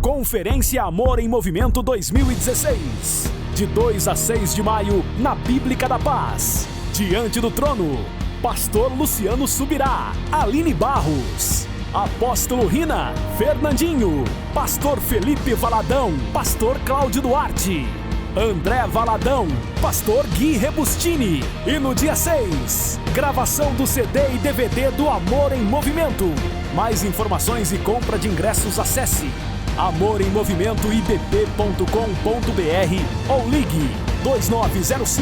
Conferência Amor em Movimento 2016. De 2 a 6 de maio, na Bíblica da Paz. Diante do trono, Pastor Luciano Subirá, Aline Barros, Apóstolo Rina, Fernandinho, Pastor Felipe Valadão, Pastor Cláudio Duarte, André Valadão, Pastor Gui Rebustini. E no dia 6, gravação do CD e DVD do Amor em Movimento. Mais informações e compra de ingressos, acesse amoremmovimentoibb.com.br ou ligue 29050120.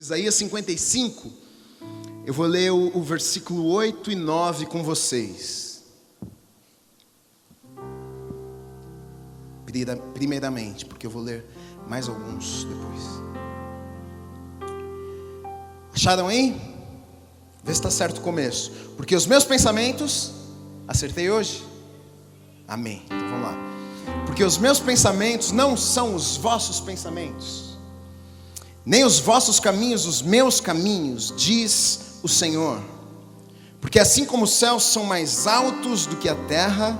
Isaías 55, eu vou ler o versículo 8 e 9 com vocês. Primeiramente, porque eu vou ler mais alguns depois. Acharam aí? Vê se está certo o começo. Porque os meus pensamentos, acertei hoje? Amém. Então vamos lá. Porque os meus pensamentos não são os vossos pensamentos, nem os vossos caminhos os meus caminhos, diz o Senhor. Porque assim como os céus são mais altos do que a terra,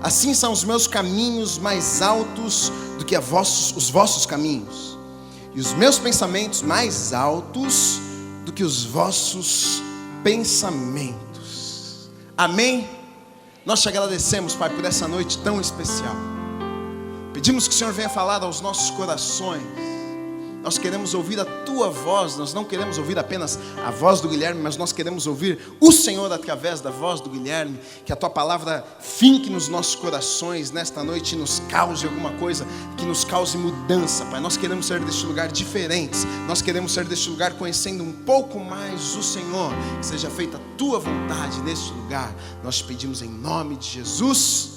assim são os meus caminhos mais altos do que os vossos caminhos, e os meus pensamentos mais altos do que os vossos pensamentos. Amém? Nós te agradecemos, Pai, por essa noite tão especial. Pedimos que o Senhor venha falar aos nossos corações. Nós queremos ouvir a Tua voz. Nós não queremos ouvir apenas a voz do Guilherme, mas nós queremos ouvir o Senhor através da voz do Guilherme. Que a Tua palavra finque nos nossos corações nesta noite e nos cause alguma coisa, que nos cause mudança, Pai. Nós queremos sair deste lugar diferentes. Nós queremos sair deste lugar conhecendo um pouco mais o Senhor. Que seja feita a Tua vontade neste lugar. Nós te pedimos em nome de Jesus.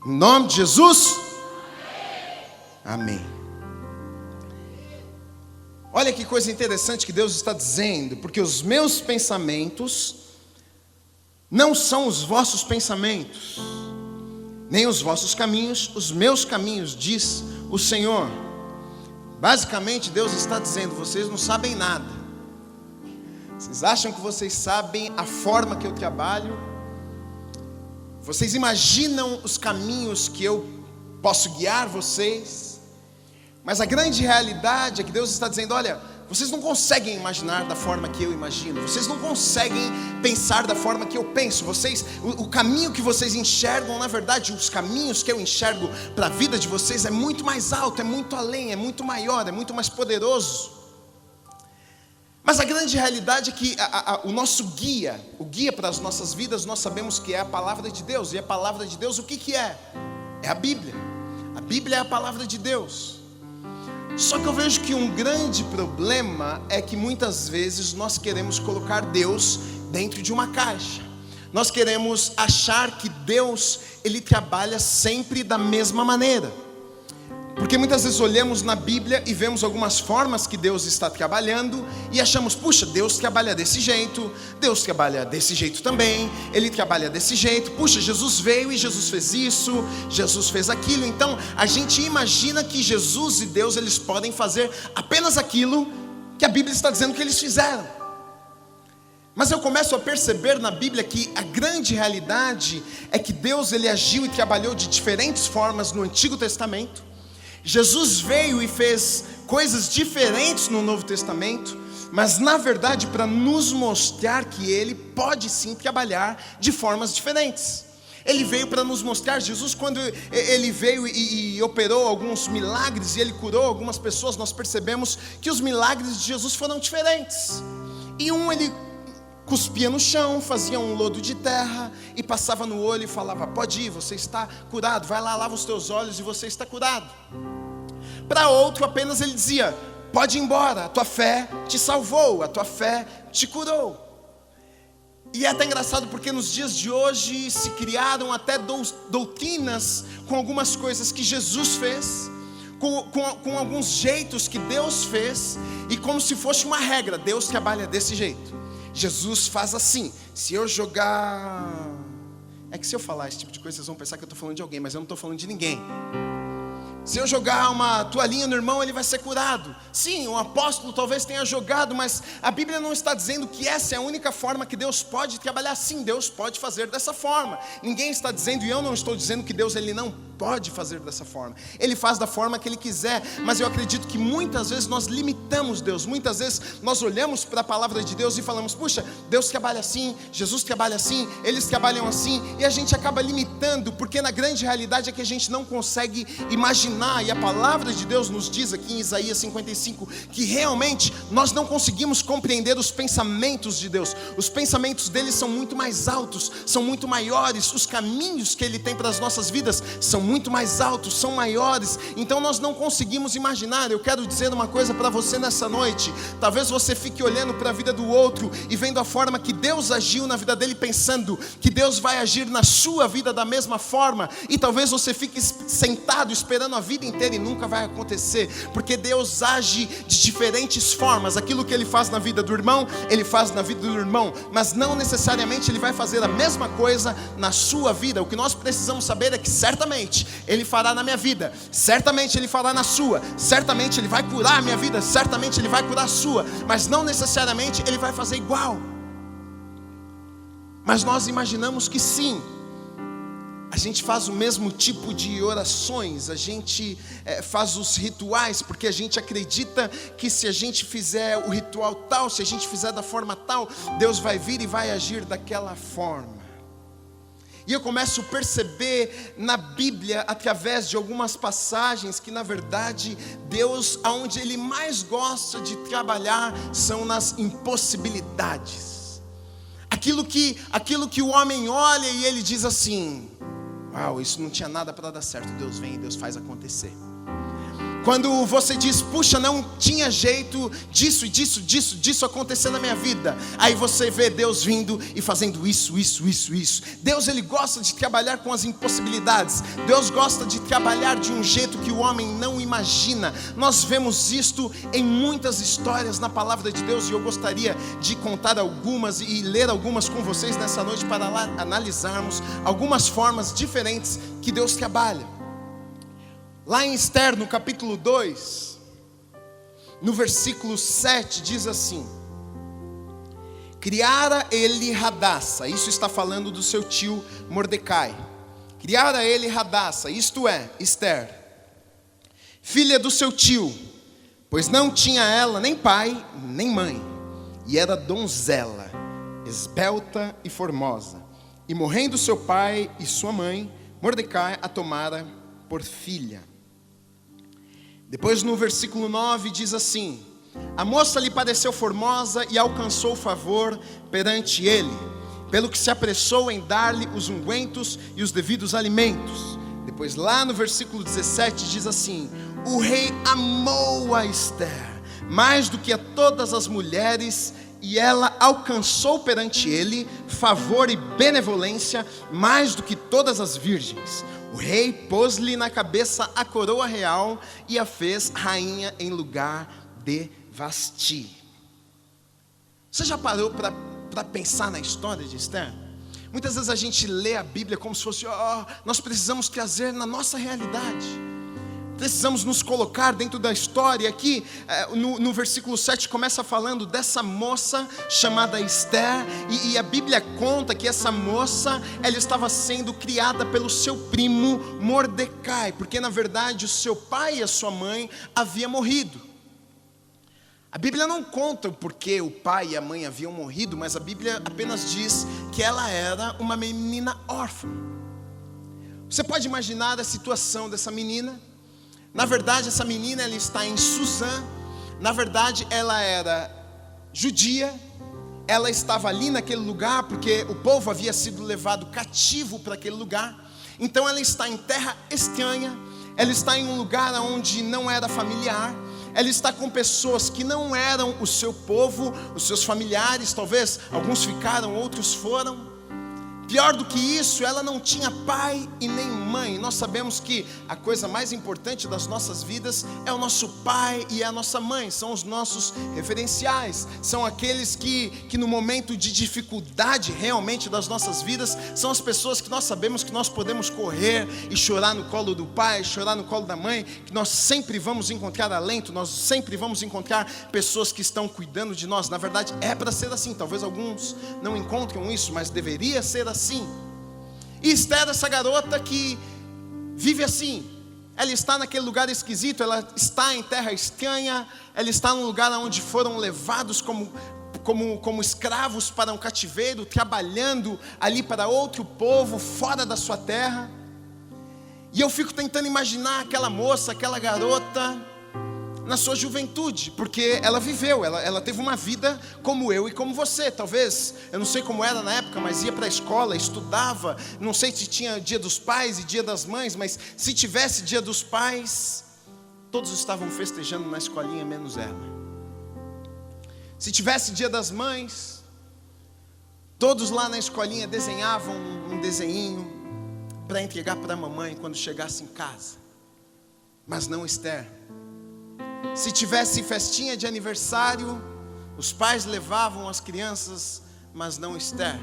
Em nome de Jesus. Amém. Olha que coisa interessante que Deus está dizendo. Porque os meus pensamentos não são os vossos pensamentos, nem os vossos caminhos os meus caminhos, diz o Senhor. Basicamente Deus está dizendo: vocês não sabem nada. Vocês acham que vocês sabem a forma que eu trabalho? Vocês imaginam os caminhos que eu posso guiar vocês? Mas a grande realidade é que Deus está dizendo: olha, vocês não conseguem imaginar da forma que eu imagino. Vocês não conseguem pensar da forma que eu penso. O caminho que vocês enxergam, na verdade, os caminhos que eu enxergo para a vida de vocês é muito mais alto, é muito além, é muito maior, é muito mais poderoso. Mas a grande realidade é que o nosso guia, o guia para as nossas vidas, nós sabemos que é a palavra de Deus. E a palavra de Deus, o que é? É a Bíblia. A Bíblia é a palavra de Deus. Só que eu vejo que um grande problema é que muitas vezes nós queremos colocar Deus dentro de uma caixa. Nós queremos achar que Deus, Ele trabalha sempre da mesma maneira. Porque muitas vezes olhamos na Bíblia e vemos algumas formas que Deus está trabalhando e achamos: puxa, Deus trabalha desse jeito, Deus trabalha desse jeito também, Ele trabalha desse jeito. Puxa, Jesus veio e Jesus fez isso, Jesus fez aquilo. Então a gente imagina que Jesus e Deus, eles podem fazer apenas aquilo que a Bíblia está dizendo que eles fizeram. Mas eu começo a perceber na Bíblia que a grande realidade é que Deus, Ele agiu e trabalhou de diferentes formas no Antigo Testamento. Jesus veio e fez coisas diferentes no Novo Testamento, mas na verdade para nos mostrar que Ele pode sim trabalhar de formas diferentes. Ele veio para nos mostrar. Jesus, quando Ele veio e operou alguns milagres e Ele curou algumas pessoas, nós percebemos que os milagres de Jesus foram diferentes. E Ele cuspia no chão, fazia um lodo de terra e passava no olho e falava: pode ir, você está curado, vai lá, lava os teus olhos e você está curado. Para outro apenas Ele dizia: pode ir embora, a tua fé te salvou, a tua fé te curou. E é até engraçado porque nos dias de hoje se criaram até doutrinas com algumas coisas que Jesus fez, com alguns jeitos que Deus fez, e como se fosse uma regra: Deus trabalha desse jeito, Jesus faz assim. Se eu jogar... É que se eu falar esse tipo de coisa, vocês vão pensar que eu estou falando de alguém, mas eu não estou falando de ninguém. Se eu jogar uma toalhinha no irmão, ele vai ser curado. Sim, o apóstolo talvez tenha jogado, mas a Bíblia não está dizendo que essa é a única forma que Deus pode trabalhar. Sim, Deus pode fazer dessa forma. Ninguém está dizendo, e eu não estou dizendo que Deus ele não pode fazer dessa forma. Ele faz da forma que Ele quiser, mas eu acredito que muitas vezes nós limitamos Deus. Muitas vezes nós olhamos para a palavra de Deus e falamos, puxa, Deus trabalha assim, Jesus trabalha assim, eles trabalham assim, e a gente acaba limitando, porque na grande realidade é que a gente não consegue imaginar, e a palavra de Deus nos diz aqui em Isaías 55, que realmente nós não conseguimos compreender os pensamentos de Deus. Os pensamentos dele são muito mais altos, são muito maiores, os caminhos que Ele tem para as nossas vidas são muito mais altos, são maiores, então nós não conseguimos imaginar. Eu quero dizer uma coisa para você nessa noite. Talvez você fique olhando para a vida do outro e vendo a forma que Deus agiu na vida dele, pensando que Deus vai agir na sua vida da mesma forma, e talvez você fique sentado esperando a vida inteira e nunca vai acontecer, porque Deus age de diferentes formas. Aquilo que Ele faz na vida do irmão, Ele faz na vida do irmão, mas não necessariamente Ele vai fazer a mesma coisa na sua vida. O que nós precisamos saber é que certamente Ele fará na minha vida, certamente Ele fará na sua, certamente Ele vai curar a minha vida, certamente Ele vai curar a sua, mas não necessariamente Ele vai fazer igual. Mas nós imaginamos que sim, a gente faz o mesmo tipo de orações, a gente faz os rituais, porque a gente acredita que se a gente fizer o ritual tal, se a gente fizer da forma tal, Deus vai vir e vai agir daquela forma. E eu começo a perceber na Bíblia, através de algumas passagens, que na verdade Deus, aonde Ele mais gosta de trabalhar, são nas impossibilidades. Aquilo que o homem olha e ele diz assim, uau, isso não tinha nada para dar certo, Deus vem e Deus faz acontecer. Quando você diz, puxa, não tinha jeito disso acontecer na minha vida, aí você vê Deus vindo e fazendo isso. Deus, Ele gosta de trabalhar com as impossibilidades. Deus gosta de trabalhar de um jeito que o homem não imagina. Nós vemos isto em muitas histórias na palavra de Deus, e eu gostaria de contar algumas e ler algumas com vocês nessa noite, para analisarmos algumas formas diferentes que Deus trabalha. Lá em Esther, no capítulo 2, no versículo 7, diz assim: criara ele Hadassa, isso está falando do seu tio Mordecai. Criara ele Hadassa, isto é, Esther, filha do seu tio, pois não tinha ela nem pai nem mãe, e era donzela, esbelta e formosa. E morrendo seu pai e sua mãe, Mordecai a tomara por filha. Depois no versículo 9 diz assim: a moça lhe pareceu formosa e alcançou favor perante ele, pelo que se apressou em dar-lhe os ungüentos e os devidos alimentos. Depois lá no versículo 17 diz assim: o rei amou a Esther mais do que a todas as mulheres, e ela alcançou perante ele favor e benevolência mais do que todas as virgens. O rei pôs-lhe na cabeça a coroa real e a fez rainha em lugar de Vasti. Você já parou para pensar na história de Esther? Muitas vezes a gente lê a Bíblia como se fosse, nós precisamos trazer na nossa realidade. Precisamos nos colocar dentro da história. Aqui no versículo 7 começa falando dessa moça chamada Esther, e a Bíblia conta que essa moça, ela estava sendo criada pelo seu primo Mordecai, porque na verdade o seu pai e a sua mãe haviam morrido. A Bíblia não conta o porquê o pai e a mãe haviam morrido, mas a Bíblia apenas diz que ela era uma menina órfã. Você pode imaginar a situação dessa menina? Na verdade, essa menina, ela está em Suzã. Na verdade, ela era judia. Ela estava ali naquele lugar porque o povo havia sido levado cativo para aquele lugar. Então ela está em terra estranha. Ela está em um lugar onde não era familiar. Ela está com pessoas que não eram o seu povo, os seus familiares. Talvez alguns ficaram, outros foram. Pior do que isso, ela não tinha pai e nem mãe. Nós sabemos que a coisa mais importante das nossas vidas é o nosso pai e a nossa mãe. São os nossos referenciais. São aqueles que no momento de dificuldade realmente das nossas vidas, são as pessoas que nós sabemos que nós podemos correr e chorar no colo do pai, chorar no colo da mãe, que nós sempre vamos encontrar alento, nós sempre vamos encontrar pessoas que estão cuidando de nós. Na verdade, é para ser assim. Talvez alguns não encontrem isso, mas deveria ser assim. E Esther, essa garota que vive assim, ela está naquele lugar esquisito, ela está em terra estranha, ela está num lugar onde foram levados como escravos para um cativeiro, trabalhando ali para outro povo, fora da sua terra. E eu fico tentando imaginar aquela moça, aquela garota, na sua juventude, porque ela viveu, ela teve uma vida como eu e como você. Talvez, eu não sei como era na época, mas ia para a escola, estudava. Não sei se tinha dia dos pais e dia das mães, mas se tivesse dia dos pais, todos estavam festejando na escolinha, menos ela. Se tivesse dia das mães, todos lá na escolinha desenhavam um desenhinho para entregar para a mamãe quando chegasse em casa. Mas não Esther. Se tivesse festinha de aniversário, os pais levavam as crianças, mas não Esther.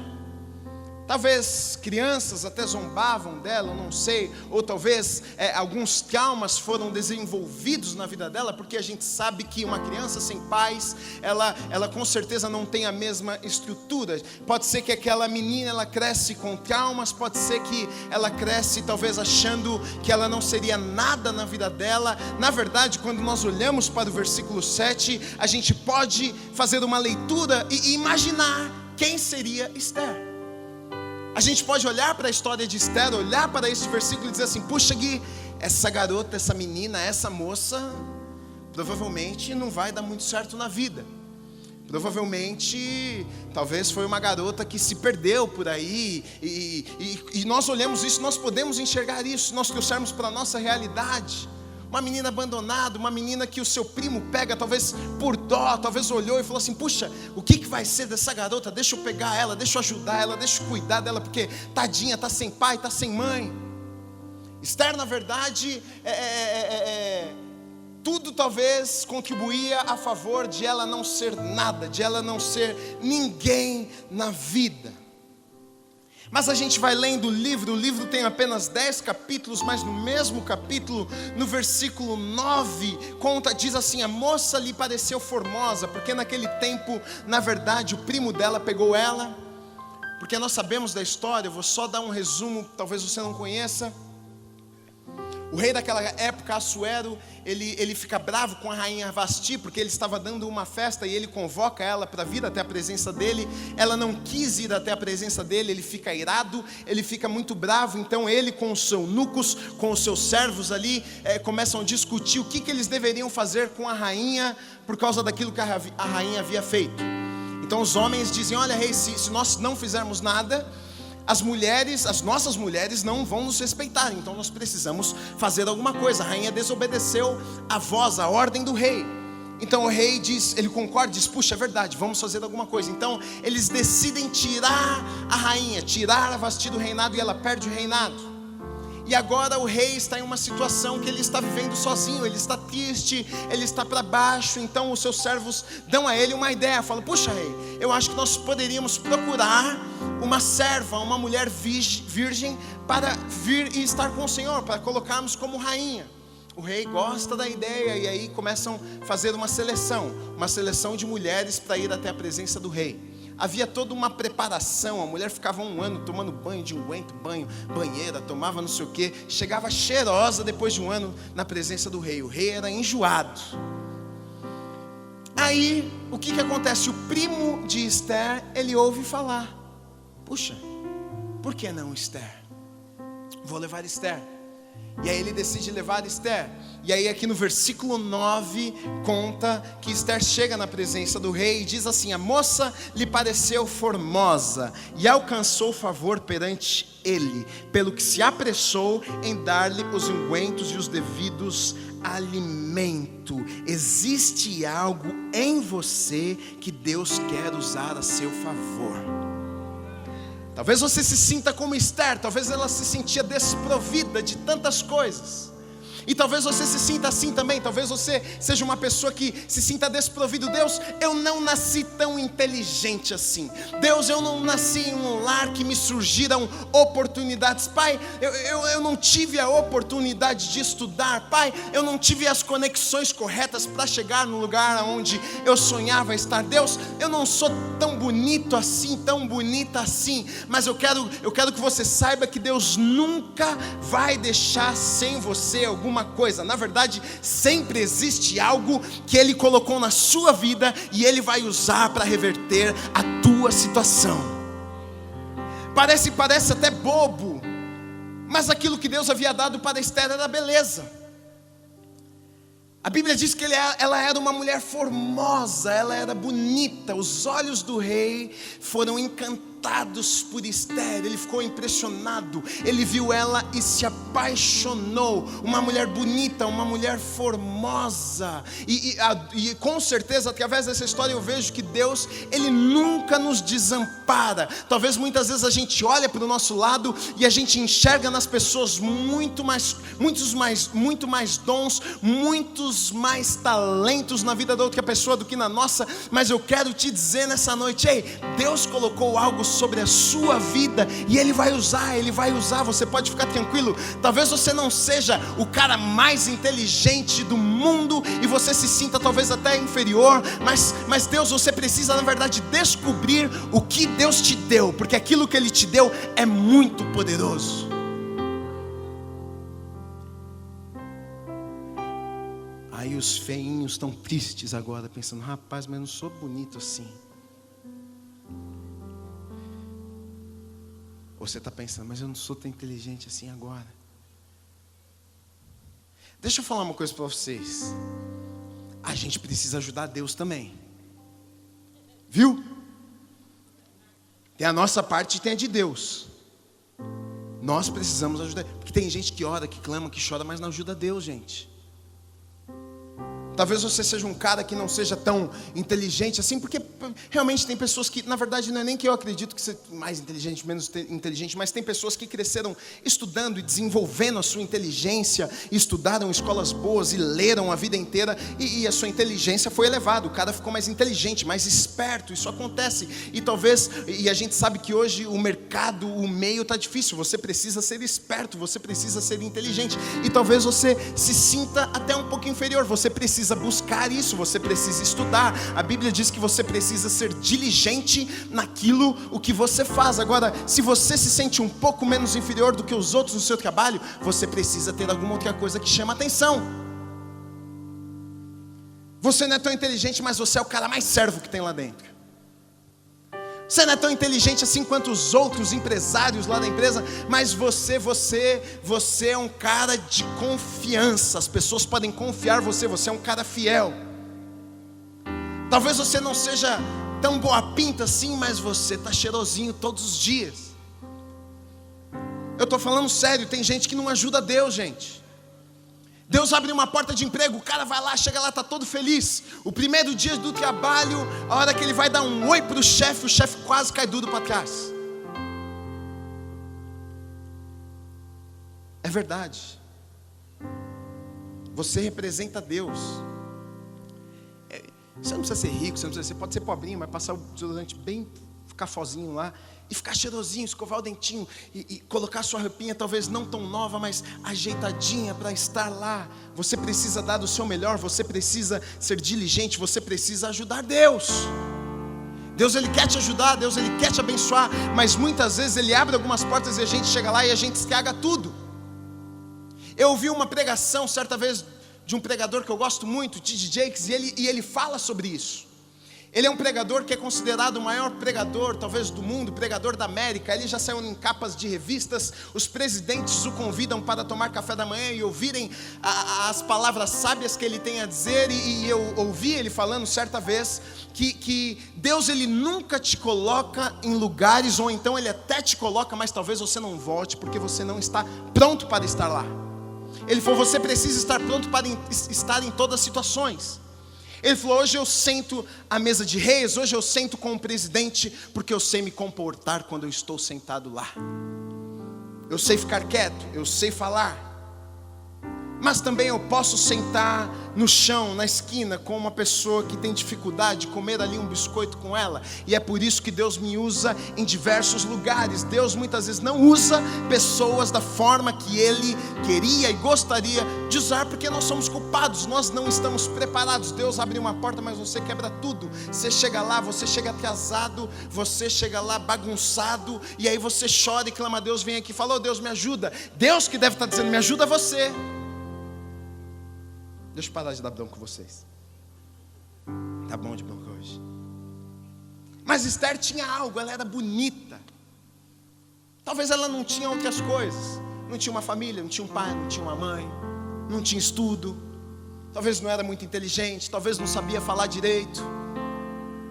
Talvez crianças até zombavam dela, eu não sei. Ou talvez alguns traumas foram desenvolvidos na vida dela, porque a gente sabe que uma criança sem pais, ela com certeza não tem a mesma estrutura. Pode ser que aquela menina, ela cresce com traumas, pode ser que ela cresce talvez achando que ela não seria nada na vida dela. Na verdade, quando nós olhamos para o versículo 7, a gente pode fazer uma leitura e imaginar quem seria Esther. A gente pode olhar para a história de Esther, olhar para esse versículo e dizer assim: puxa, Gui, essa garota, essa menina, essa moça, provavelmente não vai dar muito certo na vida. Provavelmente, talvez foi uma garota que se perdeu por aí, e nós olhamos isso, nós podemos enxergar isso, nós trouxermos para a nossa realidade. Uma menina abandonada, uma menina que o seu primo pega, talvez por dó, talvez olhou e falou assim: puxa, o que vai ser dessa garota? Deixa eu pegar ela, deixa eu ajudar ela, deixa eu cuidar dela, porque tadinha, está sem pai, está sem mãe. Esther, na verdade, tudo talvez contribuía a favor de ela não ser nada, de ela não ser ninguém na vida. Mas a gente vai lendo o livro tem apenas 10 capítulos, mas no mesmo capítulo, no versículo 9, diz assim: a moça lhe pareceu formosa, porque naquele tempo, na verdade, o primo dela pegou ela, porque nós sabemos da história. Eu vou só dar um resumo, talvez você não conheça. O rei daquela época, Assuero, ele fica bravo com a rainha Vasti, porque ele estava dando uma festa e ele convoca ela para vir até a presença dele. Ela não quis ir até a presença dele, ele fica irado, ele fica muito bravo. Então ele, com os seus eunucos, com os seus servos ali, começam a discutir o que eles deveriam fazer com a rainha, por causa daquilo que a rainha havia feito. Então os homens dizem: olha, rei, se nós não fizermos nada, as nossas mulheres não vão nos respeitar, então nós precisamos fazer alguma coisa. A rainha desobedeceu a voz, a ordem do rei. Então o rei diz, ele concorda, diz: puxa, é verdade, vamos fazer alguma coisa. Então eles decidem tirar a rainha, tirar a Vasti do reinado, e ela perde o reinado. E agora o rei está em uma situação que ele está vivendo sozinho, ele está triste, ele está para baixo. Então os seus servos dão a ele uma ideia, falam: puxa, rei, eu acho que nós poderíamos procurar uma serva, uma mulher virgem, para vir e estar com o Senhor, para colocarmos como rainha. O rei gosta da ideia, e aí começam a fazer uma seleção de mulheres para ir até a presença do rei. Havia toda uma preparação, a mulher ficava 1 ano tomando banho de unguento, banheira, tomava não sei o que, chegava cheirosa depois de 1 ano na presença do rei. O rei era enjoado. Aí, o que acontece? O primo de Esther, ele ouve falar: puxa, por que não Esther? Vou levar Esther. E aí ele decide levar Esther. E aí aqui no versículo 9 conta que Esther chega na presença do rei e diz assim: a moça lhe pareceu formosa e alcançou favor perante ele, pelo que se apressou em dar-lhe os ungüentos e os devidos alimento. Existe algo em você que Deus quer usar a seu favor. Talvez você se sinta como Esther, talvez ela se sentia desprovida de tantas coisas. E talvez você se sinta assim também, talvez você seja uma pessoa que se sinta desprovido. Deus, eu não nasci tão inteligente assim. Deus, eu não nasci em um lar que me surgiram oportunidades. Pai, eu não tive a oportunidade de estudar. Pai, eu não tive as conexões corretas para chegar no lugar onde eu sonhava estar. Deus, eu não sou tão bonito assim, tão bonita assim. Mas eu quero que você saiba que Deus nunca vai deixar sem você alguma coisa. Na verdade, sempre existe algo que Ele colocou na sua vida e Ele vai usar para reverter a tua situação. Parece até bobo, mas aquilo que Deus havia dado para Esther era beleza. A Bíblia diz que ela era uma mulher formosa, ela era bonita. Os olhos do rei foram encantados por Esther. Ele ficou impressionado, ele viu ela e se apaixonou. Uma mulher bonita, uma mulher formosa. E com certeza, através dessa história eu vejo que Deus, Ele nunca nos desampara. Talvez muitas vezes a gente olha para o nosso lado e a gente enxerga nas pessoas muito mais dons, muitos mais talentos na vida da outra pessoa do que na nossa. Mas eu quero te dizer nessa noite, ei, Deus colocou algo sobre a sua vida e Ele vai usar. Você pode ficar tranquilo. Talvez você não seja o cara mais inteligente do mundo e você se sinta talvez até inferior, mas Deus, você precisa na verdade descobrir o que Deus te deu, porque aquilo que Ele te deu é muito poderoso. Aí os feinhos estão tristes agora, pensando, rapaz, mas eu não sou bonito assim. Você está pensando, mas eu não sou tão inteligente assim agora. Deixa eu falar uma coisa para vocês. A gente precisa ajudar Deus também. Viu? Tem a nossa parte e tem a de Deus. Nós precisamos ajudar. Porque tem gente que ora, que clama, que chora, mas não ajuda Deus, gente. Talvez você seja um cara que não seja tão inteligente assim, porque realmente tem pessoas que, na verdade, não é nem que eu acredito que seja mais inteligente, menos inteligente, mas tem pessoas que cresceram estudando e desenvolvendo a sua inteligência, e estudaram em escolas boas e leram a vida inteira, e a sua inteligência foi elevada, o cara ficou mais inteligente, mais esperto. Isso acontece, e talvez, e a gente sabe que hoje o mercado, o meio está difícil, você precisa ser esperto, você precisa ser inteligente, e talvez você se sinta até um pouco inferior, você precisa buscar isso, você precisa estudar. A Bíblia diz que você precisa ser diligente naquilo o que você faz. Agora, se você se sente um pouco menos inferior do que os outros no seu trabalho, você precisa ter alguma outra coisa que chama atenção. Você não é tão inteligente, mas você é o cara mais servo que tem lá dentro. Você não é tão inteligente assim quanto os outros empresários lá da empresa, mas você é um cara de confiança. As pessoas podem confiar em você, você é um cara fiel. Talvez você não seja tão boa pinta assim, mas você está cheirosinho todos os dias. Eu estou falando sério, tem gente que não ajuda Deus, gente. Deus abre uma porta de emprego, o cara vai lá, chega lá, está todo feliz. O primeiro dia do trabalho, a hora que ele vai dar um oi para o chefe quase cai duro para trás. É verdade. Você representa Deus. Você não precisa ser rico, você pode ser pobrinho, mas passar o desodorante bem cafozinho lá e ficar cheirosinho, escovar o dentinho e colocar sua roupinha talvez não tão nova, mas ajeitadinha para estar lá. Você precisa dar do seu melhor, você precisa ser diligente, você precisa ajudar Deus. Deus, Ele quer te ajudar, Deus, Ele quer te abençoar, mas muitas vezes Ele abre algumas portas e a gente chega lá e a gente estraga tudo. Eu ouvi uma pregação certa vez de um pregador que eu gosto muito, T.D. Jakes, e ele fala sobre isso. Ele é um pregador que é considerado o maior pregador, talvez do mundo, pregador da América. Ele já saiu em capas de revistas. Os presidentes o convidam para tomar café da manhã e ouvirem as palavras sábias que ele tem a dizer. E eu ouvi ele falando certa vez que Deus, Ele nunca te coloca em lugares, ou então Ele até te coloca, mas talvez você não volte porque você não está pronto para estar lá. Ele falou, você precisa estar pronto para estar em todas as situações. Ele falou: hoje eu sento à mesa de reis, hoje eu sento com o presidente, porque eu sei me comportar quando eu estou sentado lá. Eu sei ficar quieto, eu sei falar. Mas também eu posso sentar no chão, na esquina, com uma pessoa que tem dificuldade, comer ali um biscoito com ela. E é por isso que Deus me usa em diversos lugares. Deus muitas vezes não usa pessoas da forma que Ele queria e gostaria de usar, porque nós somos culpados, nós não estamos preparados. Deus abre uma porta, mas você quebra tudo. Você chega lá, você chega atrasado, você chega lá bagunçado, e aí você chora e clama a Deus, vem aqui e fala: oh, Deus, me ajuda. Deus que deve estar dizendo: me ajuda você. Deixa eu parar de dar bronca com vocês. Tá bom de bronca hoje. Mas Esther tinha algo, ela era bonita. Talvez ela não tinha outras coisas. Não tinha uma família, não tinha um pai, não tinha uma mãe, não tinha estudo. Talvez não era muito inteligente, talvez não sabia falar direito.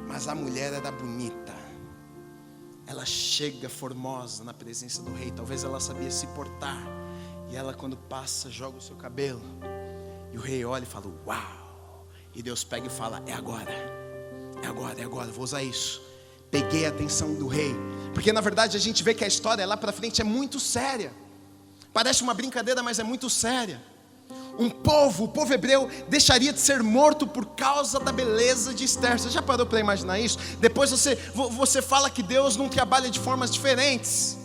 Mas a mulher era bonita. Ela chega formosa na presença do rei. Talvez ela sabia se portar. E ela, quando passa, joga o seu cabelo. E o rei olha e fala: uau. E Deus pega e fala: é agora, vou usar isso. Peguei a atenção do rei. Porque na verdade a gente vê que a história lá para frente é muito séria. Parece uma brincadeira, mas é muito séria. O povo hebreu deixaria de ser morto por causa da beleza de Esther. Você já parou para imaginar isso? Depois você fala que Deus não trabalha de formas diferentes.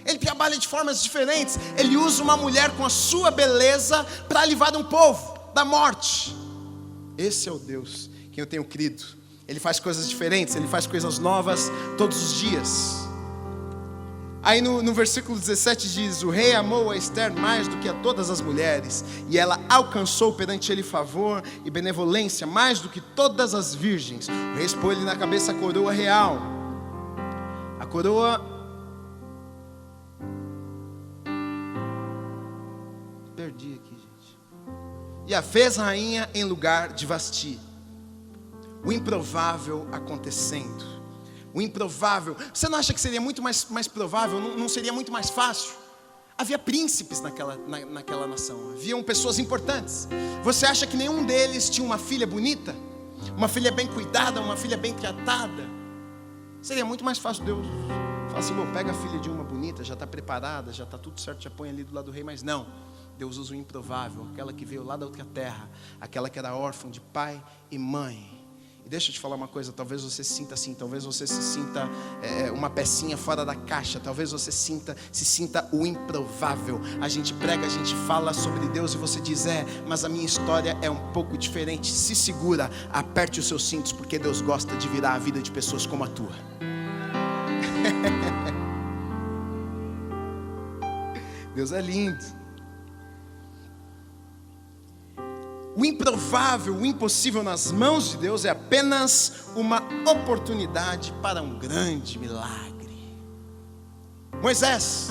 Ele trabalha de formas diferentes. Ele usa uma mulher com a sua beleza para livrar um povo da morte. Esse é o Deus que eu tenho crido. Ele faz coisas diferentes, Ele faz coisas novas todos os dias. Aí no versículo 17 diz: o rei amou a Esther mais do que a todas as mulheres, e ela alcançou perante ele favor e benevolência mais do que todas as virgens. O rei expôs-lhe na cabeça a coroa real. A coroa... Perdi aqui, gente. E a fez rainha em lugar de Vasti. O improvável acontecendo. O improvável. Você não acha que seria muito mais provável? Não seria muito mais fácil? Havia príncipes naquela nação. Haviam pessoas importantes. Você acha que nenhum deles tinha uma filha bonita? Uma filha bem cuidada? Uma filha bem tratada? Seria muito mais fácil Deus falar assim: bom, pega a filha de uma bonita, já está preparada, já está tudo certo, já põe ali do lado do rei. Mas não. Deus usa o improvável. Aquela que veio lá da outra terra. Aquela que era órfã de pai e mãe. E deixa eu te falar uma coisa, talvez você se sinta assim, talvez você se sinta uma pecinha fora da caixa, talvez você se sinta o improvável. A gente prega, a gente fala sobre Deus e você diz: mas a minha história é um pouco diferente. Se segura, aperte os seus cintos, porque Deus gosta de virar a vida de pessoas como a tua. Deus é lindo. O improvável, o impossível nas mãos de Deus é apenas uma oportunidade para um grande milagre. Moisés,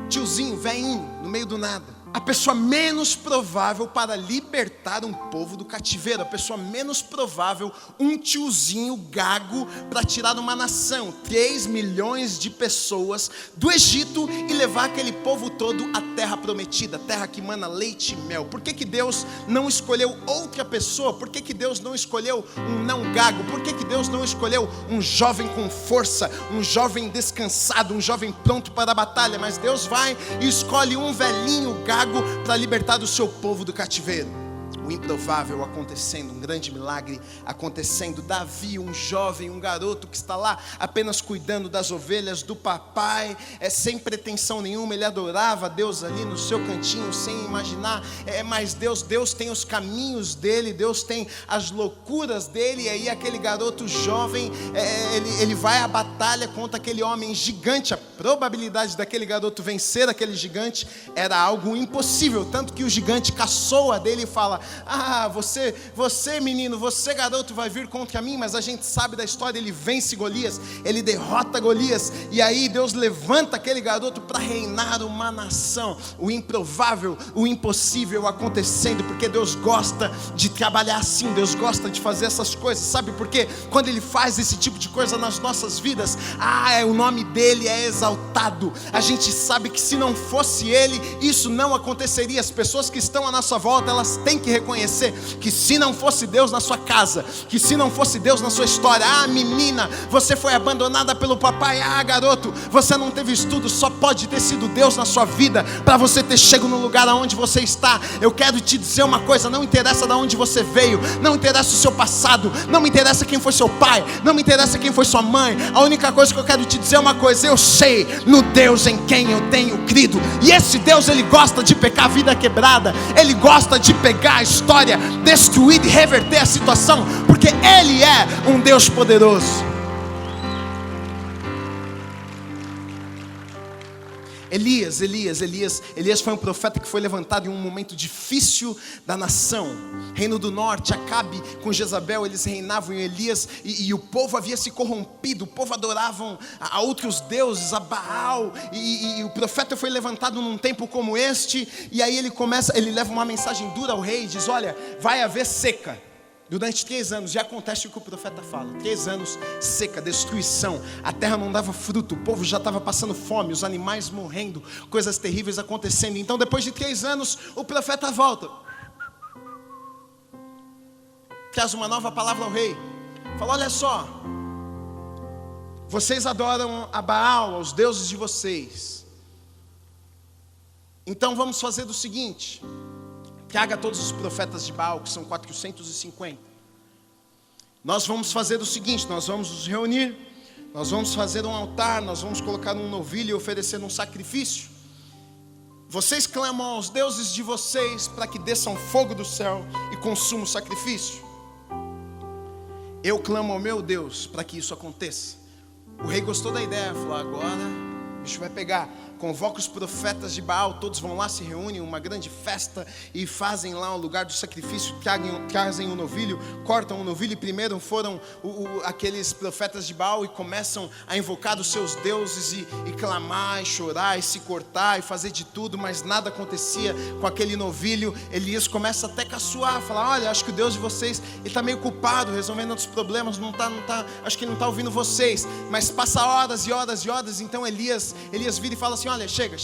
tiozinho, velhinho, no meio do nada. A pessoa menos provável para libertar um povo do cativeiro. A pessoa menos provável, um tiozinho gago para tirar uma nação, 3 milhões de pessoas do Egito e levar aquele povo todo à terra prometida, terra que mana leite e mel. Por que Deus não escolheu outra pessoa? Por que Deus não escolheu um não gago? Por que Deus não escolheu um jovem com força, um jovem descansado, um jovem pronto para a batalha? Mas Deus vai e escolhe um velhinho gago para libertar o seu povo do cativeiro. O improvável acontecendo, um grande milagre acontecendo. Davi, um jovem, um garoto que está lá apenas cuidando das ovelhas do papai, sem pretensão nenhuma. Ele adorava Deus ali no seu cantinho, sem imaginar, mas Deus tem os caminhos dele, Deus tem as loucuras dele. E aí aquele garoto jovem, ele vai à batalha contra aquele homem gigante. A probabilidade daquele garoto vencer aquele gigante era algo impossível, tanto que o gigante caçoa dele e fala: você menino, você garoto vai vir contra mim. Mas a gente sabe da história, ele vence Golias, ele derrota Golias, e aí Deus levanta aquele garoto para reinar uma nação. O improvável, o impossível acontecendo, porque Deus gosta de trabalhar assim, Deus gosta de fazer essas coisas. Sabe por quê? Quando Ele faz esse tipo de coisa nas nossas vidas, o nome dEle é exaltado. A gente sabe que se não fosse Ele, isso não aconteceria. As pessoas que estão à nossa volta, elas têm que reconhecer reconhecer que se não fosse Deus na sua casa, que se não fosse Deus na sua história, menina, você foi abandonada pelo papai, garoto, você não teve estudo, só pode ter sido Deus na sua vida, para você ter chegado no lugar aonde você está. Eu quero te dizer uma coisa, não interessa de onde você veio, não interessa o seu passado, não me interessa quem foi seu pai, não me interessa quem foi sua mãe, a única coisa que eu quero te dizer é uma coisa: eu sei no Deus em quem eu tenho crido, e esse Deus, ele gosta de pegar a vida quebrada, ele gosta de pegar a história destruída e reverter a situação, porque ele é um Deus poderoso. Elias foi um profeta que foi levantado em um momento difícil da nação. Reino do Norte, Acabe com Jezabel, eles reinavam em Elias, e o povo havia se corrompido, o povo adoravam a outros deuses, a Baal, e o profeta foi levantado num tempo como este, e aí ele leva uma mensagem dura ao rei, e diz: olha, vai haver seca durante 3 anos, e acontece o que o profeta fala: 3 anos, seca, destruição, a terra não dava fruto, o povo já estava passando fome, os animais morrendo, coisas terríveis acontecendo. Então depois de 3 anos, o profeta volta, traz uma nova palavra ao rei, fala: olha só, vocês adoram a Baal, aos deuses de vocês, então vamos fazer do seguinte: traga todos os profetas de Baal, que são 450. Nós vamos fazer o seguinte: nós vamos nos reunir, nós vamos fazer um altar, nós vamos colocar um novilho e oferecer um sacrifício. Vocês clamam aos deuses de vocês para que desçam fogo do céu e consumam o sacrifício. Eu clamo ao meu Deus para que isso aconteça. O rei gostou da ideia, falou: agora o bicho vai pegar. Convoca os profetas de Baal, todos vão lá, se reúnem, uma grande festa, e fazem lá o lugar do sacrifício, trazem o novilho, cortam o novilho, e primeiro foram aqueles profetas de Baal, e começam a invocar os seus deuses, e clamar, e chorar, e se cortar, e fazer de tudo, mas nada acontecia com aquele novilho. Elias começa até a caçoar, falar: olha, acho que o Deus de vocês, ele está meio culpado, resolvendo outros problemas, acho que ele não está ouvindo vocês. Mas passa horas e horas e horas, então Elias vira e fala assim: olha, chega,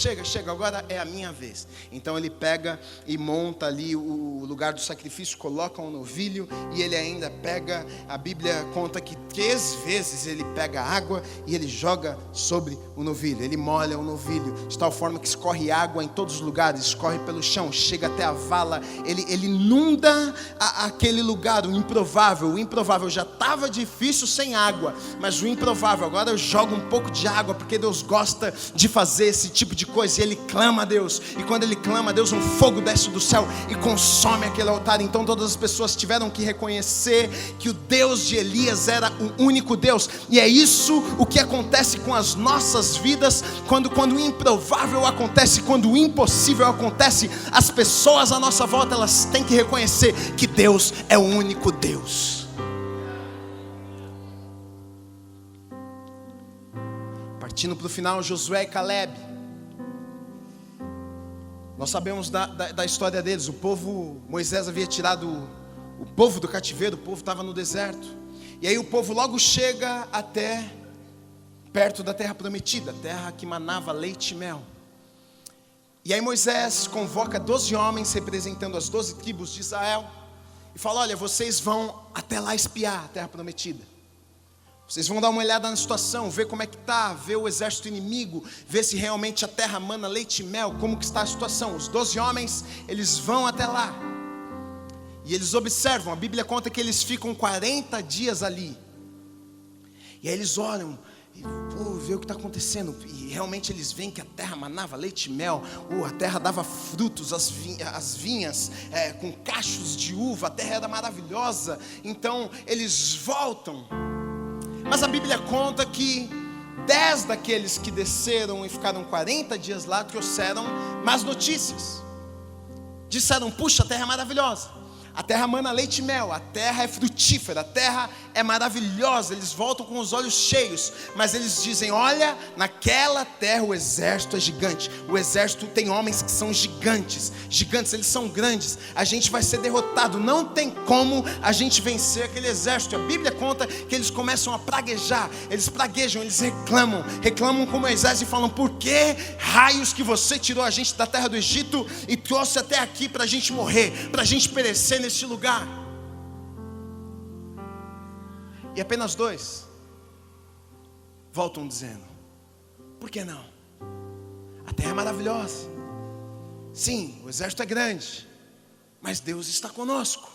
agora é a minha vez. Então ele pega e monta ali o lugar do sacrifício, coloca um novilho, e ele ainda pega, a Bíblia conta que 3 vezes ele pega água e ele joga sobre o novilho, ele molha o novilho, de tal forma que escorre água em todos os lugares, escorre pelo chão, chega até a vala, ele inunda aquele lugar, o improvável já estava difícil sem água, mas o improvável, agora eu jogo um pouco de água, porque Deus gosta de fazer esse tipo de coisa. E ele clama a Deus, e quando ele clama a Deus, um fogo desce do céu e consome aquele altar. Então todas as pessoas tiveram que reconhecer que o Deus de Elias era o único Deus. E é isso o que acontece com as nossas vidas, quando o improvável acontece, quando o impossível acontece, as pessoas à nossa volta, elas têm que reconhecer que Deus é o único Deus. Partindo para o final, Josué e Caleb. Nós sabemos da história deles. O povo, Moisés havia tirado o povo do cativeiro, o povo estava no deserto. E aí o povo logo chega até perto da terra prometida, a terra que manava leite e mel. E aí Moisés convoca 12 homens representando as 12 tribos de Israel e fala: olha, vocês vão até lá espiar a terra prometida. Vocês vão dar uma olhada na situação, ver como é que está, ver o exército inimigo, ver se realmente a terra mana leite e mel, como que está a situação. Os 12 homens, eles vão até lá, e eles observam, a Bíblia conta que eles ficam 40 dias ali, e aí eles olham, e vê o que está acontecendo, e realmente eles veem que a terra manava leite e mel, a terra dava frutos, as vinhas com cachos de uva, a terra era maravilhosa. Então eles voltam. Mas a Bíblia conta que 10 daqueles que desceram e ficaram 40 dias lá trouxeram más notícias. Disseram: puxa, a terra é maravilhosa, a terra mana leite e mel, a terra é frutífera, a terra é maravilhosa. Eles voltam com os olhos cheios, mas eles dizem: olha, naquela terra o exército é gigante, o exército tem homens que são gigantes, eles são grandes, a gente vai ser derrotado, não tem como a gente vencer aquele exército. A Bíblia conta que eles começam a praguejar, eles praguejam, eles reclamam com Moisés e falam: por que raios que você tirou a gente da terra do Egito e trouxe até aqui para a gente morrer, para a gente perecer neste lugar. E apenas 2 voltam dizendo: por que não? A terra é maravilhosa. Sim, o exército é grande, mas Deus está conosco.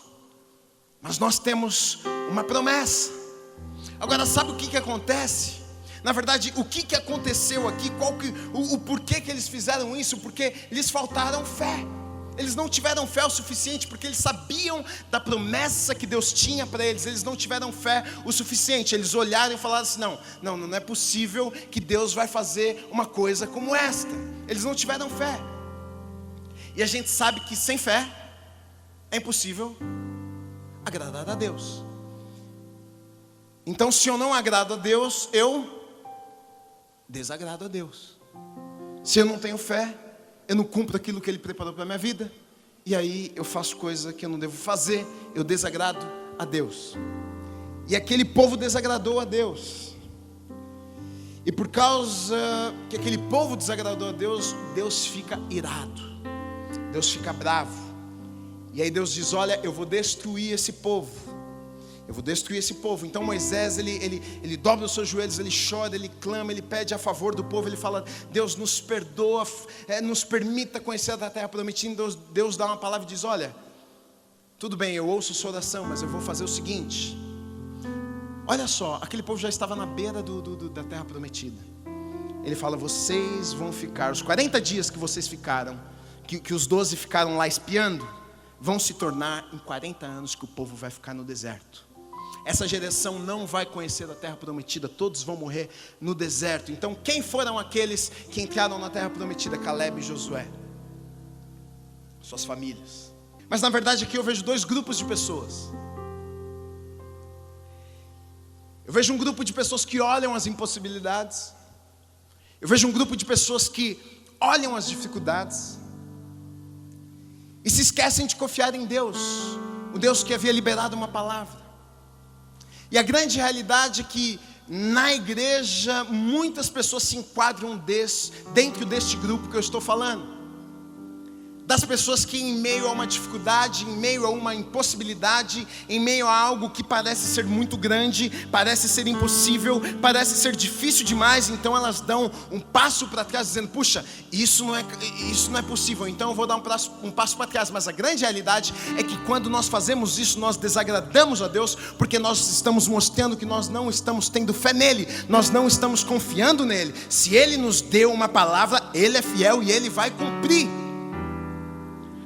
Mas nós temos uma promessa. Agora, sabe o que acontece? Na verdade, o que aconteceu aqui? O porquê que eles fizeram isso? Porque lhes faltaram fé. Eles não tiveram fé o suficiente, porque eles sabiam da promessa que Deus tinha para eles. Eles não tiveram fé o suficiente. Eles olharam e falaram assim: não é possível que Deus vai fazer uma coisa como esta. Eles não tiveram fé. E a gente sabe que sem fé é impossível agradar a Deus. Então, se eu não agrado a Deus, eu desagrado a Deus. Se eu não tenho fé, eu não cumpro aquilo que Ele preparou para a minha vida, e aí eu faço coisa que eu não devo fazer, eu desagrado a Deus. E aquele povo desagradou a Deus. E por causa que aquele povo desagradou a Deus, Deus fica irado, Deus fica bravo. E aí Deus diz: olha, eu vou destruir esse povo. Eu vou destruir esse povo. Então Moisés, ele dobra os seus joelhos, ele chora, ele clama, ele pede a favor do povo. Ele fala: Deus, nos perdoa, nos permita conhecer a terra prometida. Deus dá uma palavra e diz: olha, tudo bem, eu ouço sua oração, mas eu vou fazer o seguinte. Olha só, aquele povo já estava na beira da terra prometida. Ele fala: vocês vão ficar, os 40 dias que vocês ficaram, que os 12 ficaram lá espiando, vão se tornar em 40 anos que o povo vai ficar no deserto. Essa geração não vai conhecer a terra prometida, todos vão morrer no deserto. Então quem foram aqueles que entraram na terra prometida? Caleb e Josué, suas famílias. Mas na verdade aqui eu vejo 2 grupos de pessoas. Eu vejo um grupo de pessoas que olham as impossibilidades. Eu vejo um grupo de pessoas que olham as dificuldades e se esquecem de confiar em Deus, o Deus que havia liberado uma palavra. E a grande realidade é que na igreja muitas pessoas se enquadram dentro deste grupo que eu estou falando. Das pessoas que em meio a uma dificuldade, em meio a uma impossibilidade, em meio a algo que parece ser muito grande, parece ser impossível, parece ser difícil demais, então elas dão um passo para trás dizendo: puxa, isso não é possível, então eu vou dar um passo para trás. Mas a grande realidade é que quando nós fazemos isso, nós desagradamos a Deus, porque nós estamos mostrando que nós não estamos tendo fé nele, nós não estamos confiando nele. Se ele nos deu uma palavra, ele é fiel e ele vai cumprir.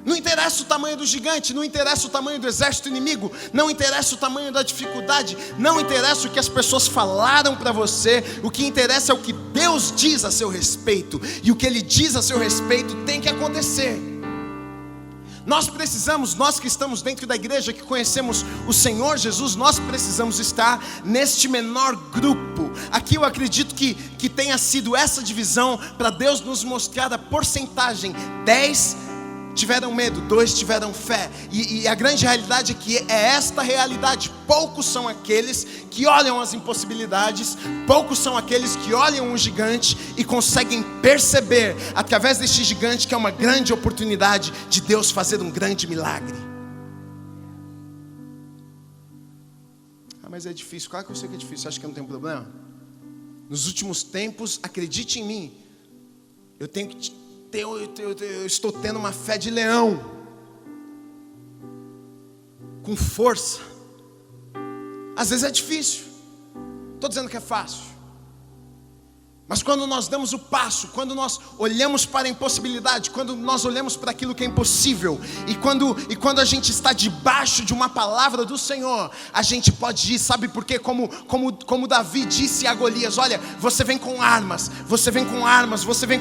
Não interessa o tamanho do gigante, não interessa o tamanho do exército inimigo, não interessa o tamanho da dificuldade, não interessa o que as pessoas falaram para você. O que interessa é o que Deus diz a seu respeito, e o que Ele diz a seu respeito tem que acontecer. Nós precisamos, nós que estamos dentro da igreja, que conhecemos o Senhor Jesus, nós precisamos estar neste menor grupo. Aqui eu acredito que tenha sido essa divisão para Deus nos mostrar a porcentagem. 10 tiveram medo, 2 tiveram fé. E a grande realidade é que é esta realidade. Poucos são aqueles que olham as impossibilidades, poucos são aqueles que olham um gigante e conseguem perceber através deste gigante que é uma grande oportunidade de Deus fazer um grande milagre. Mas é difícil. Claro que eu sei que é difícil. Você acha que eu não tenho problema? Nos últimos tempos, acredite em mim, eu estou tendo uma fé de leão, com força. Às vezes é difícil, estou dizendo que é fácil, mas quando nós damos o passo, quando nós olhamos para a impossibilidade, quando nós olhamos para aquilo que é impossível, e quando a gente está debaixo de uma palavra do Senhor, a gente pode ir, sabe por quê? Como Davi disse a Golias: olha, você vem com armas, você vem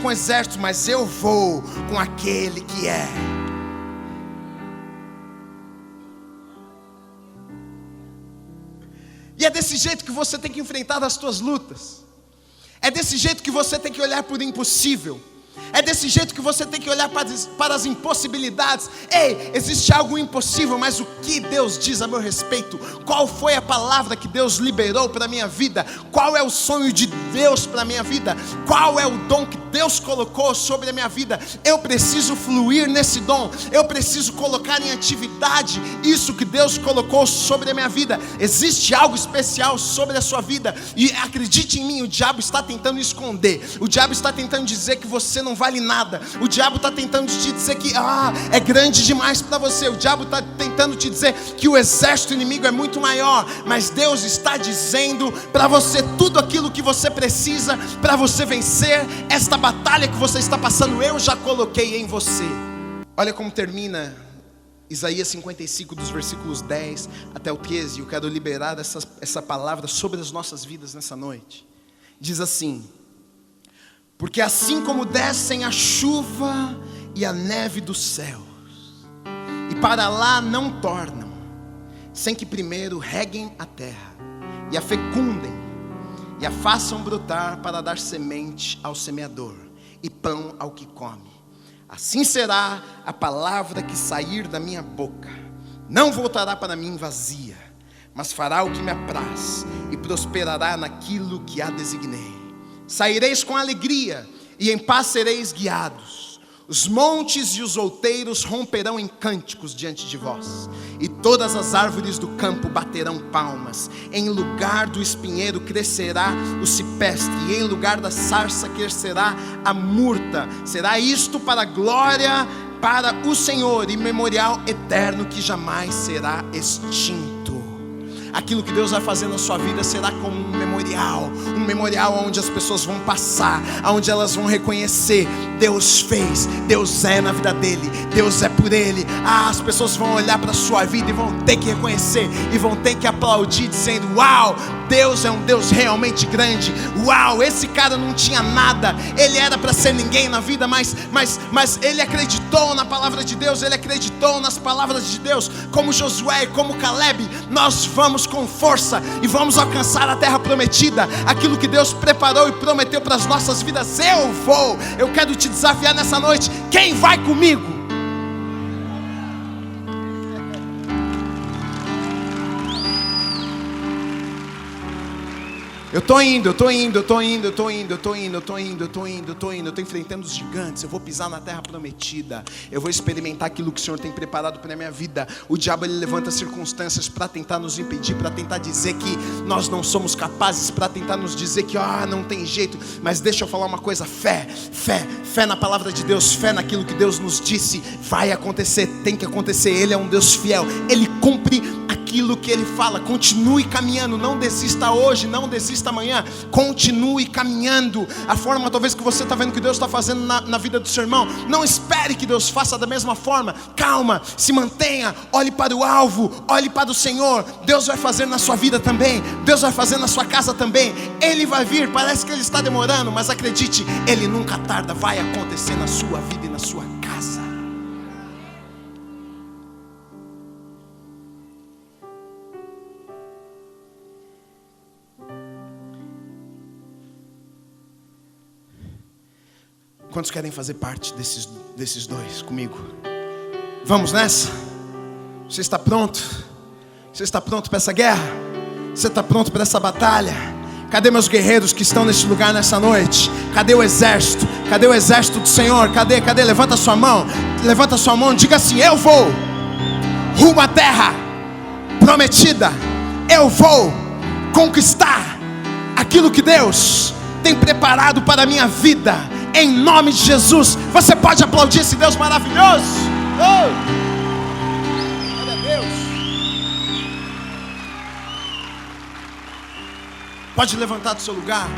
com exército, mas eu vou com aquele que é. E é desse jeito que você tem que enfrentar as suas lutas. É desse jeito que você tem que olhar para o impossível. É desse jeito que você tem que olhar para as impossibilidades. Ei, existe algo impossível, mas o que Deus diz a meu respeito? Qual foi a palavra que Deus liberou para a minha vida? Qual é o sonho de Deus para a minha vida? Qual é o dom que Deus colocou sobre a minha vida? Eu preciso fluir nesse dom. Eu preciso colocar em atividade isso que Deus colocou sobre a minha vida. Existe algo especial sobre a sua vida. E acredite em mim, o diabo está tentando esconder. O diabo está tentando dizer que você não vale nada. O diabo está tentando te dizer que é grande demais para você. O diabo está tentando te dizer que o exército inimigo é muito maior. Mas Deus está dizendo para você tudo aquilo que você precisa para você vencer esta batalha que você está passando. Eu já coloquei em você. Olha como termina Isaías 55, dos versículos 10 até o 13. Eu quero liberar essa palavra sobre as nossas vidas nessa noite. Diz assim: porque assim como descem a chuva e a neve dos céus, e para lá não tornam, sem que primeiro reguem a terra, e a fecundem, e a façam brotar para dar semente ao semeador, e pão ao que come, assim será a palavra que sair da minha boca. Não voltará para mim vazia, mas fará o que me apraz, e prosperará naquilo que a designei. Saireis com alegria, e em paz sereis guiados. Os montes e os outeiros romperão em cânticos diante de vós, e todas as árvores do campo baterão palmas. Em lugar do espinheiro crescerá o cipestre, e em lugar da sarça crescerá a murta. Será isto para a glória para o Senhor, e memorial eterno que jamais será extinto. Aquilo que Deus vai fazer na sua vida será como um memorial onde as pessoas vão passar, onde elas vão reconhecer: Deus fez, Deus é na vida dele, Deus é por ele. As pessoas vão olhar para a sua vida e vão ter que reconhecer, e vão ter que aplaudir, dizendo: uau, Deus é um Deus realmente grande. Uau, esse cara não tinha nada, ele era para ser ninguém na vida, mas ele acreditou na palavra de Deus, ele acreditou nas palavras de Deus. Como Josué e como Caleb, nós vamos com força e vamos alcançar a terra prometida, aquilo que Deus preparou e prometeu para as nossas vidas. Eu quero te desafiar nessa noite: quem vai comigo? Eu tô indo, eu tô enfrentando os gigantes, eu vou pisar na terra prometida, eu vou experimentar aquilo que o Senhor tem preparado para a minha vida. O diabo, ele levanta circunstâncias para tentar nos impedir, para tentar dizer que nós não somos capazes, para tentar nos dizer que não tem jeito. Mas deixa eu falar uma coisa: fé na palavra de Deus, fé naquilo que Deus nos disse. Vai acontecer, tem que acontecer. Ele é um Deus fiel, ele cumpre aquilo que ele fala. Continue caminhando, não desista hoje, não desista amanhã, continue caminhando. A forma talvez que você está vendo que Deus está fazendo na vida do seu irmão, não espere que Deus faça da mesma forma. Calma, se mantenha, olhe para o alvo, olhe para o Senhor. Deus vai fazer na sua vida também, Deus vai fazer na sua casa também. Ele vai vir, parece que ele está demorando, mas acredite, ele nunca tarda. Vai acontecer na sua vida e na sua casa. Quantos querem fazer parte desses dois comigo? Vamos nessa? Você está pronto? Você está pronto para essa guerra? Você está pronto para essa batalha? Cadê meus guerreiros que estão nesse lugar nessa noite? Cadê o exército? Cadê o exército do Senhor? Cadê? Levanta a sua mão. Levanta a sua mão, diga assim: eu vou rumo à terra prometida. Eu vou conquistar aquilo que Deus tem preparado para a minha vida, em nome de Jesus. Você pode aplaudir esse Deus maravilhoso? Glória a Deus. Pode levantar do seu lugar.